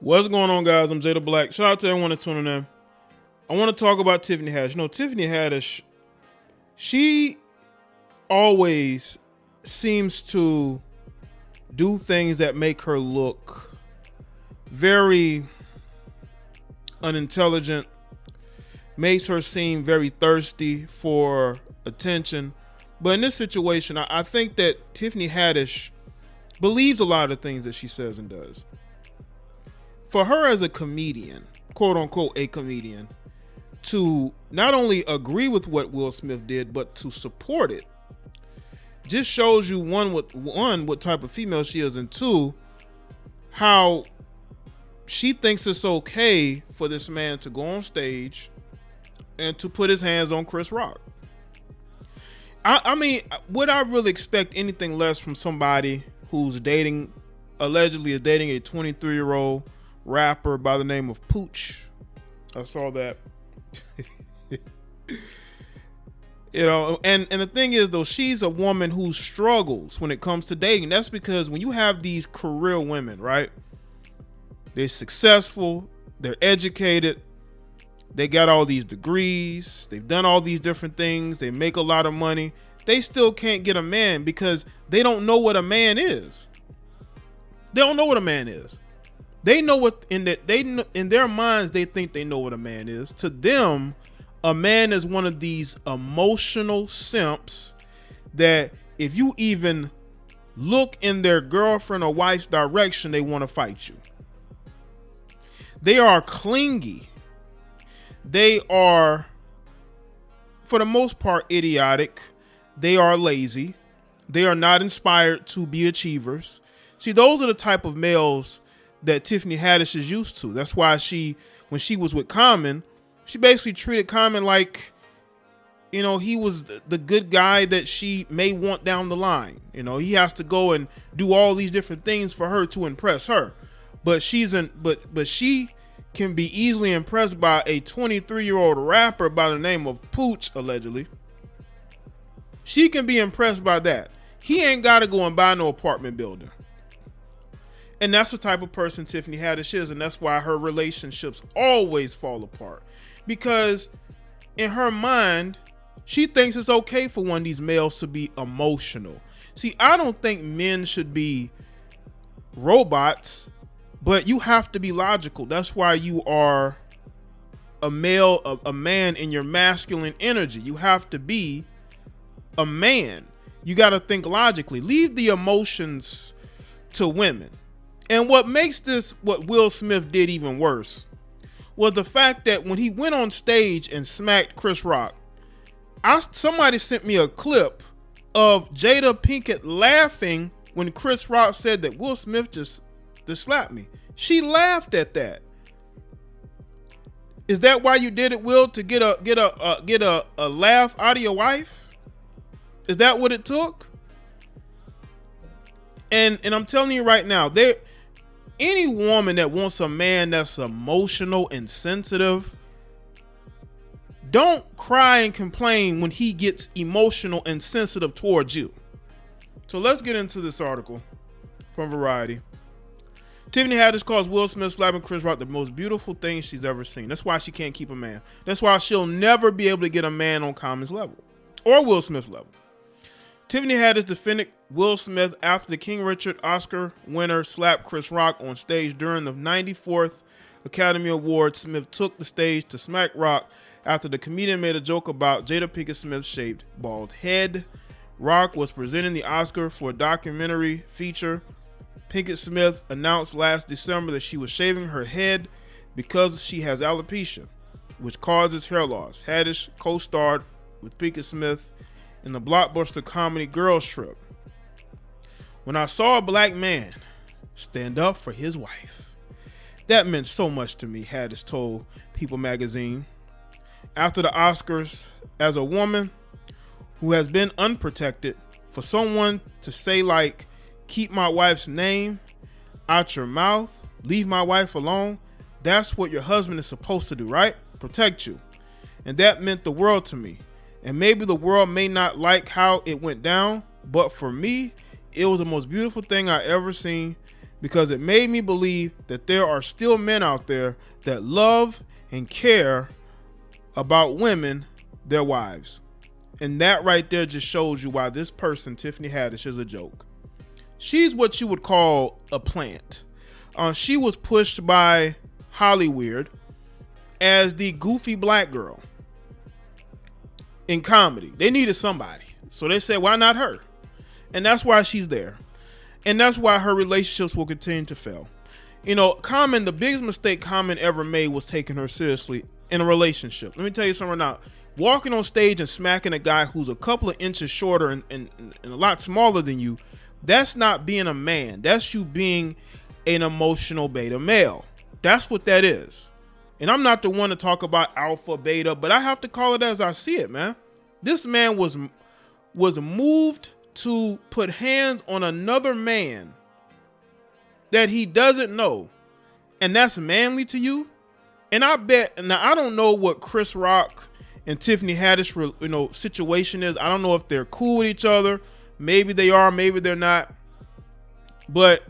What's going on, guys? I'm Jada Black. Shout out to everyone that's tuning in. I want to talk about Tiffany Haddish. You know, Tiffany Haddish, she always seems to do things that make her look very unintelligent, makes her seem very thirsty for attention. But in this situation, I think that Tiffany Haddish believes a lot of the things that she says and does. For her as a comedian, quote unquote, a comedian, to not only agree with what Will Smith did, but to support it, just shows you one, what type of female she is, and two, how she thinks it's okay for this man to go on stage and to put his hands on Chris Rock. I mean, would I really expect anything less from somebody who's allegedly is dating a 23-year-old rapper by the name of Pooch? I saw that. You know, and the thing is, though, she's a woman who struggles when it comes to dating. That's because when you have these career women, right? They're successful, they're educated, they got all these degrees, they've done all these different things, they make a lot of money. They still can't get a man because they don't know what a man is. They don't know what a man is. They know what in their minds they think they know what a man is. To them, a man is one of these emotional simps that if you even look in their girlfriend or wife's direction, they want to fight you. They are clingy. They are, for the most part, idiotic. They are lazy. They are not inspired to be achievers. See, those are the type of males that Tiffany Haddish is used to. That's why when she was with Common, she basically treated Common like, you know, he was the good guy that she may want down the line. You know, he has to go and do all these different things for her to impress her. But she can be easily impressed by a 23-year-old rapper by the name of Pooch, allegedly. She can be impressed by that. He ain't got to go and buy no apartment building. And that's the type of person Tiffany Haddish is, and that's why her relationships always fall apart. Because in her mind, she thinks it's okay for one of these males to be emotional. See, I don't think men should be robots, but you have to be logical. That's why you are a man in your masculine energy. You have to be a man. You got to think logically. Leave the emotions to women. And what makes what Will Smith did even worse was the fact that when he went on stage and smacked Chris Rock, somebody sent me a clip of Jada Pinkett laughing when Chris Rock said that Will Smith just slapped me. She laughed at that. Is that why you did it, Will? To get a laugh out of your wife? Is that what it took? And I'm telling you right now, any woman that wants a man that's emotional and sensitive, don't cry and complain when he gets emotional and sensitive towards you. So let's get into this article from Variety. Tiffany Haddish calls Will Smith slapping Chris Rock the most beautiful thing she's ever seen. That's why she can't keep a man. That's why she'll never be able to get a man on Common's level or Will Smith's level. Tiffany Haddish defended Will Smith after the King Richard Oscar winner slapped Chris Rock on stage during the 94th Academy Awards. Smith took the stage to smack Rock after the comedian made a joke about Jada Pinkett Smith's shaved bald head. Rock was presenting the Oscar for a documentary feature. Pinkett Smith announced last December that she was shaving her head because she has alopecia, which causes hair loss. Haddish co-starred with Pinkett Smith in the blockbuster comedy Girls Trip. When I saw a black man stand up for his wife, that meant so much to me, Haddish told People magazine. After the Oscars, as a woman who has been unprotected, for someone to say like, keep my wife's name out your mouth, leave my wife alone, that's what your husband is supposed to do, right? Protect you. And that meant the world to me. And maybe the world may not like how it went down, but for me, it was the most beautiful thing I ever seen. because it made me believe that there are still men out there that love and care about women, their wives. And that right there just shows you why this person, Tiffany Haddish, is a joke. She's what you would call a plant. She was pushed by Hollywood as the goofy black girl in comedy. They needed somebody. So they said, why not her? And that's why she's there. And that's why her relationships will continue to fail. You know, Common, the biggest mistake Common ever made was taking her seriously in a relationship. Let me tell you something right now. Walking on stage and smacking a guy who's a couple of inches shorter and a lot smaller than you, that's not being a man. That's you being an emotional beta male. That's what that is. And I'm not the one to talk about alpha, beta, but I have to call it as I see it, man. This man was moved to put hands on another man that he doesn't know, and that's manly to you. And I bet, now I don't know what Chris Rock and Tiffany Haddish, situation is. I don't know if they're cool with each other. Maybe they are, maybe they're not. But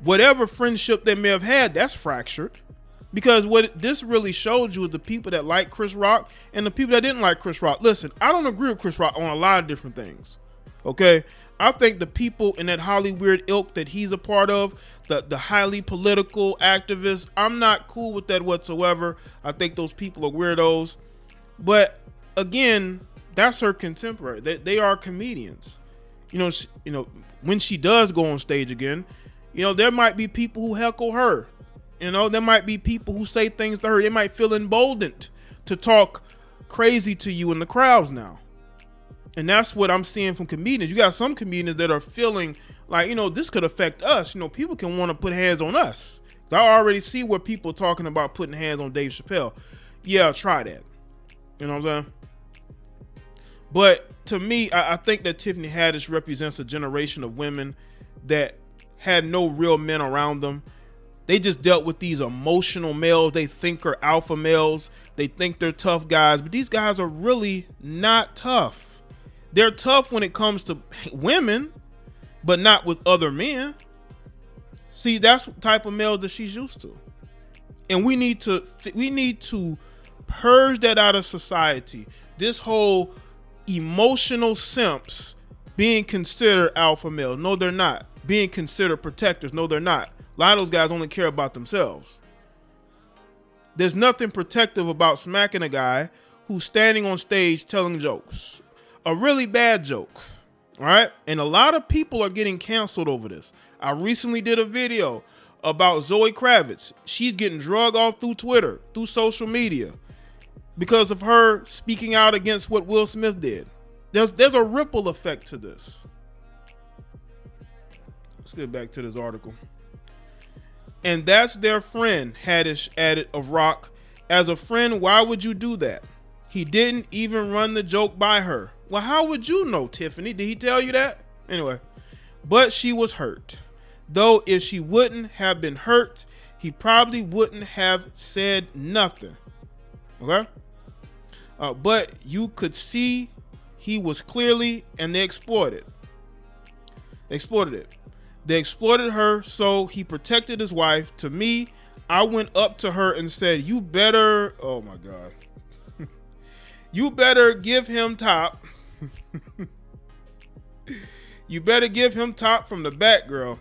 whatever friendship they may have had, that's fractured. Because what this really showed you is the people that like Chris Rock and the people that didn't like Chris Rock. Listen, I don't agree with Chris Rock on a lot of different things. Okay? I think the people in that Hollywood ilk that he's a part of, the highly political activists, I'm not cool with that whatsoever. I think those people are weirdos. But again, that's her contemporary. They are comedians. When she does go on stage again, there might be people who heckle her. There might be people who say things to her. They might feel emboldened to talk crazy to you in the crowds now. And that's what I'm seeing from comedians. You got some comedians that are feeling like, this could affect us. People can want to put hands on us. I already see where people are talking about putting hands on Dave Chappelle. Yeah, try that. You know what I'm saying? But to me, I think that Tiffany Haddish represents a generation of women that had no real men around them. They just dealt with these emotional males. They think are alpha males. They think they're tough guys, but these guys are really not tough. They're tough when it comes to women, but not with other men. See, that's the type of males that she's used to. And we need to purge that out of society. This whole emotional simps being considered alpha males. No, they're not. Being considered protectors. No, they're not. A lot of those guys only care about themselves. There's nothing protective about smacking a guy who's standing on stage telling jokes. A really bad joke. All right? And a lot of people are getting canceled over this. I recently did a video about Zoe Kravitz. She's getting drugged off through Twitter, through social media, because of her speaking out against what Will Smith did. There's a ripple effect to this. Let's get back to this article. And that's their friend, Haddish added of Rock. As a friend, why would you do that? He didn't even run the joke by her. Well, how would you know, Tiffany? Did he tell you that? Anyway, but she was hurt. Though if she wouldn't have been hurt, he probably wouldn't have said nothing. Okay? But you could see he was clearly, and they exploited it. They exploited her, so he protected his wife. To me, I went up to her and said, you better, oh my God. You better give him top. You better give him top from the back, girl.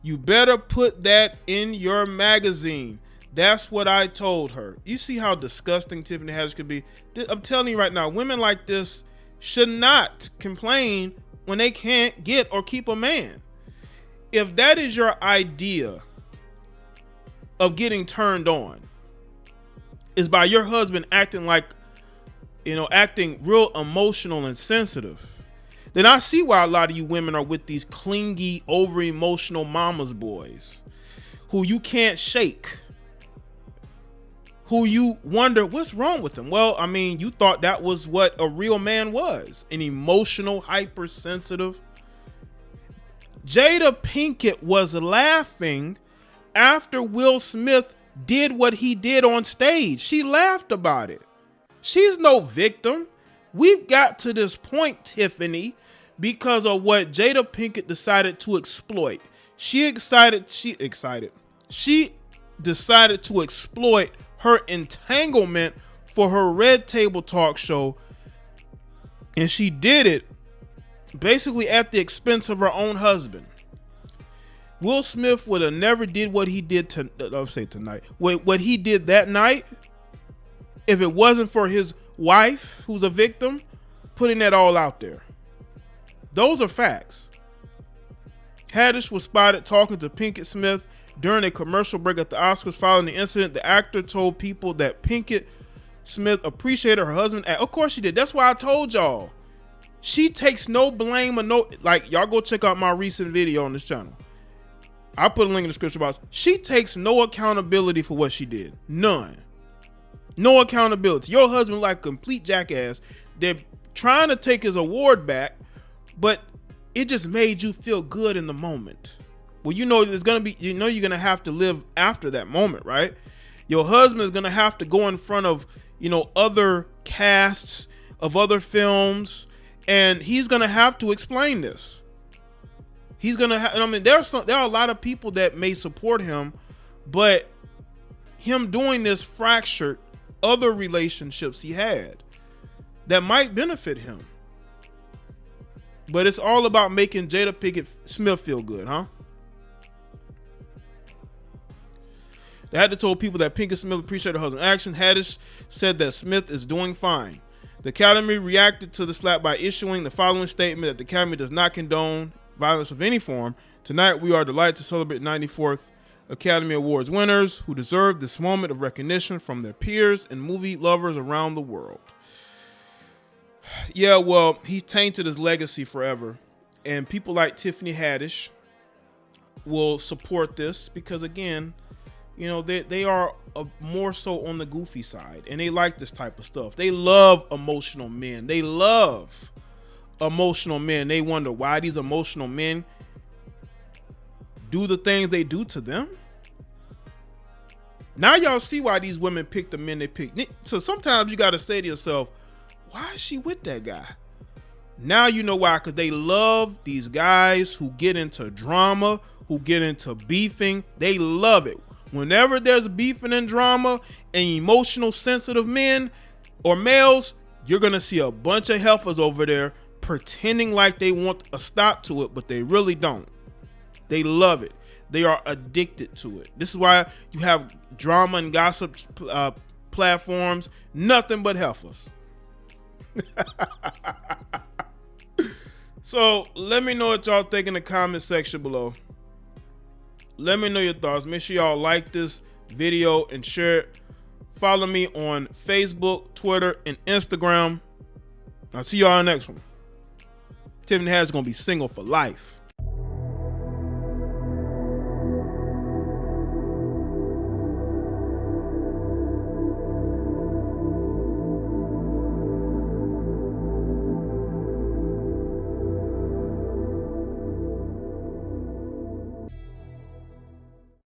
You better put that in your magazine. That's what I told her. You see how disgusting Tiffany Haddish could be? I'm telling you right now, women like this should not complain when they can't get or keep a man. If that is your idea of getting turned on, is by your husband acting like, acting real emotional and sensitive, then I see why a lot of you women are with these clingy, over-emotional mama's boys who you can't shake, who you wonder what's wrong with them. Well, I mean, you thought that was what a real man was, an emotional, hypersensitive. Jada Pinkett was laughing after Will Smith did what he did on stage. She laughed about it. She's no victim. We've got to this point, Tiffany, because of what Jada Pinkett decided to exploit. She decided to exploit her entanglement for her Red Table Talk show, and she did it basically at the expense of her own husband. Will Smith would have never did what he did tonight. What he did that night, if it wasn't for his wife, who's a victim, putting that all out there. Those are facts. Haddish was spotted talking to Pinkett Smith during a commercial break at the Oscars. Following the incident, the actor told people that Pinkett Smith appreciated her husband. Of course she did. That's why I told y'all. She takes no blame or no, like, y'all go check out my recent video on this channel. I put a link in the description box. She takes no accountability for what she did. None. No accountability. Your husband like a complete jackass. They're trying to take his award back, but it just made you feel good in the moment. Well, you know there's gonna be, you know you're gonna have to live after that moment, right? Your husband is gonna have to go in front of, you know, other casts of other films, and he's gonna have to explain this. He's gonna have, I mean, there are a lot of people that may support him, but him doing this fractured other relationships he had that might benefit him. But it's all about making Jada Pinkett Smith feel good, huh? They had to tell people that Pinkett Smith appreciated her husband's action. Haddish said that Smith is doing fine. The Academy reacted to the slap by issuing the following statement: that the Academy does not condone violence of any form. Tonight, we are delighted to celebrate 94th Academy Awards winners who deserve this moment of recognition from their peers and movie lovers around the world. Yeah, well, he tainted his legacy forever. And people like Tiffany Haddish will support this because, again, you know, they are more so on the goofy side, and they like this type of stuff. They love emotional men. They love emotional men. They wonder why these emotional men do the things they do to them. Now y'all see why these women pick the men they pick. So sometimes you got to say to yourself, why is she with that guy? Now you know why, because they love these guys who get into drama, who get into beefing. They love it. Whenever there's beefing and drama and emotional sensitive men or males, you're going to see a bunch of heifers over there pretending like they want a stop to it, but they really don't. They love it. They are addicted to it. This is why you have drama and gossip platforms, nothing but heifers. So let me know what y'all think in the comment section below. Let me know your thoughts. Make sure y'all like this video and share it. Follow me on Facebook, Twitter, and Instagram. I'll see y'all in the next one. Tiffany Haddish is gonna be single for life.